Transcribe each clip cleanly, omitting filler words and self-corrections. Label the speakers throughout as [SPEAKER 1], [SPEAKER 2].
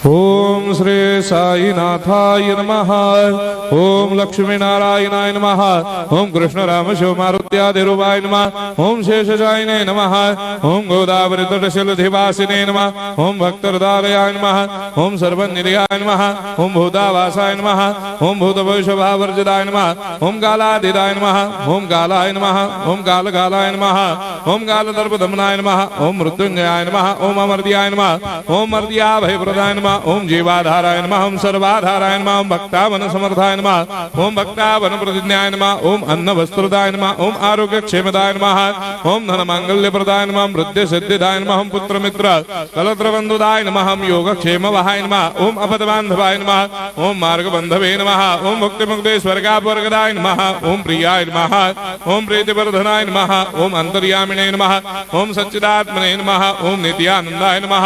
[SPEAKER 1] ओम श्री साईनाथाय नमः। ओम लक्ष्मी नारायणाय नमः। ओम कृष्ण राम शिव मारुत्यादिरूपाय नमः। ओम शेषशायिने नमः। ओम गोदावरी तटशिलधिवासिने नमः। ओम भक्तहृदयाय नमः। ओम सर्वनिधयाय नमः। ओम भूतावासाय नमः। ओम भूतभविष्यभावर्जिताय नमः। ओम कालाधीताय नमः। ओम कालाय नमः। ओम कालकालाय नमः। ओम कालदर्पदमनाय नमः। ओम मृत्युंजयाय नमः। ओम अमर्त्याय नमः। ओम मर्त्याभयप्रदाय नमः। ओम जीवाधाराय नमः। ओम सर्वाधाराय नमः। ओम भक्तावन समर्थाय नमः। ओम भक्तावन प्रतिज्ञाय नमः। ओम अन्न वस्त्रदाय नमः। ओम आरोग्य क्षेमदाय नमः। ओम धन मांगल्य प्रदाय नमः। ओम वृद्धि सिद्धिदाय नमः। ओम पुत्र मित्र कलत्र बंधुदाय नमः। ओम योग क्षेम वहाय नमः। ओम अपद बांधवाय नमः। ओम मार्ग बंधवे नमः। ओम मुक्ति मुक्ति स्वर्गापवर्गदाय नमः। ओम प्रियाय नमः। ओम प्रीतिवर्धनाय नमः। ओम अंतर्यामिने नमः। ओम सच्चिदात्मने नमः। ओम नित्यानंदाय नमः।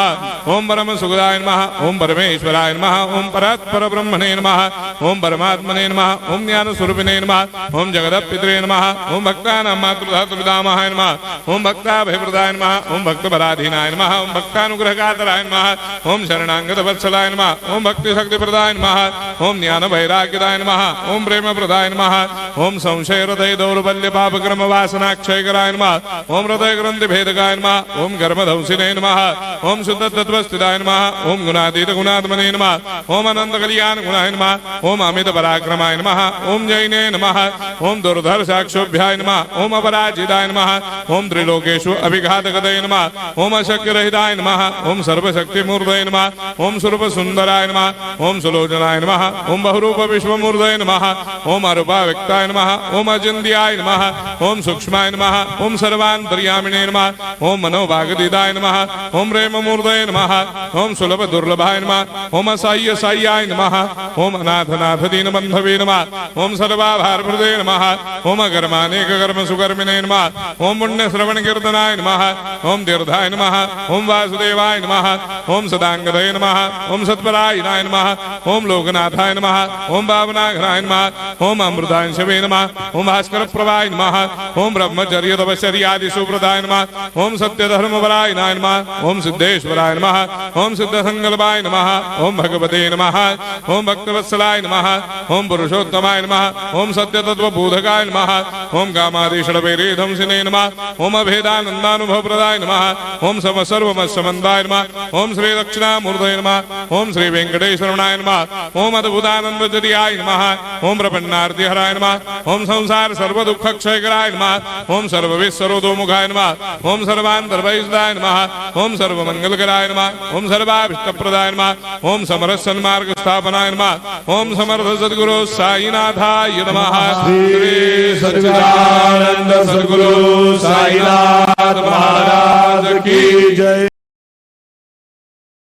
[SPEAKER 1] ओम परम सुखदाय नमः। ओम परमेश्वराय नमः। ओम परात्पर ब्रह्मणे नमः। ओम परमात्मने नमः। ओम ज्ञान स्वरूपिणे नमः। ओम जगदपितरे नमः। ओम भक्तानां मातृधातुपितामहाय नमः। ओम भक्ताभयप्रदाय नमः। ओम भक्तपराधीनाय नमः। ओम भक्तानुग्रहकातराय नमः। ओम शरणागत वत्सलाय नमः। ओम भक्ति शक्ति प्रदाय नमः। ओम ज्ञान वैराग्यदाय नमः। ओम प्रेम प्रदाय नमः। ओम संशय हृदय दौर्बल्य पाप कर्म वासना क्षयकराय नमः। ओम हृदय ग्रंथि भेदकाय नमः। ओम कर्मधंसिने नमः। ओम शुद्ध तत्वस्थिताय नमः। ओम गुणातीत गुणात्मने नमः। ओम अनंत कल्याण गुणाय नमः। ओम अमित पराक्रमाय नमः। ओम जैने नमः। ओम दुर्धर्षाक्षोभ्याय नमः। ओम अपराजिताय नमः। ओम त्रिलोकेषु अभिघातगतये नमः। ओम अशक्य रहिताय नमः। ओम सर्वशक्तिमूर्तये नमः। ओम स्वरूप सुंदराय नमः। ओम सुलोचनाय नमः। ओम बहुरूप विश्वमूर्तये नमः। ओम अरूपाव्यक्ताय नमः। ओम अचिन्त्याय नमः। ओम सूक्ष्माय नमः। ओम सर्वान्तर्यामिने नमः। ओम मनोभागदिदाय नमः। ओम प्रेममूर्तये नमः। ओम सुलभ दुर्लभाय नमः। ओम असाह्य साह्याय नमः। ओम अनाथनाथ दीनबन्धवे नमः। ओम सर्वाभारप्रदे नमः। ओम अकर्मानेक कर्म सुकर्मिणे नमः। ओम पुण्य श्रवण कीर्तनाय नमः। ओम तीर्थाय नमः। ओम वासुदेवाय नमः। ओम सदांगदये नमः। ओम सत्परायणाय नमः। ओम लोकनाथाय नमः। ओम भावनाघनाय नमः। ओम अमृतांशवे नमः। ओम भास्कर प्रभाय नमः। ओम ब्रह्मचर्य तपश्चर्यादि सुप्रदाय नमः। ओम सत्यधर्मपरायणाय नमः। ओम सिद्धेश्वराय नमः। ओम सिद्धसंकल्पाय नमः। ओम भगवते नमः। ओम भक्तवत्सलाय नमः। ओम पुरुषोत्तमाय नमः। ओम सत्यतत्त्वबोधकाय नमः। ओम कामादिषडवैरेधंसिने नमः। ओम अभेदानन्दानुभवप्रदाय नमः। ओम सर्वमस्समन्वाय नमः। ओम श्री दक्षिणामूर्तये नमः। ओम श्री वेंकटेश्वरनाय नमः। ओम अद्भुतानन्दजटियाय नमः। ओम प्रपन्नार्तिहराय नमः। ओम संसार सर्वदुःखक्षयकराय नमः। ओम सर्वविश्वरोधोमुखाय नमः। ओम सर्वान्तर्भयदाय नमः। ओम सर्वमंगलकराय नमः। ओम सर्वाभिष्टप्रदाय नमः। ओम समरस सन्मार्ग स्थापनाय नमः। ओम समर्थ सद्गुरु साईनाथाय नमः।
[SPEAKER 2] श्री सच्चिदानंद सद्गुरु साईनाथ महाराज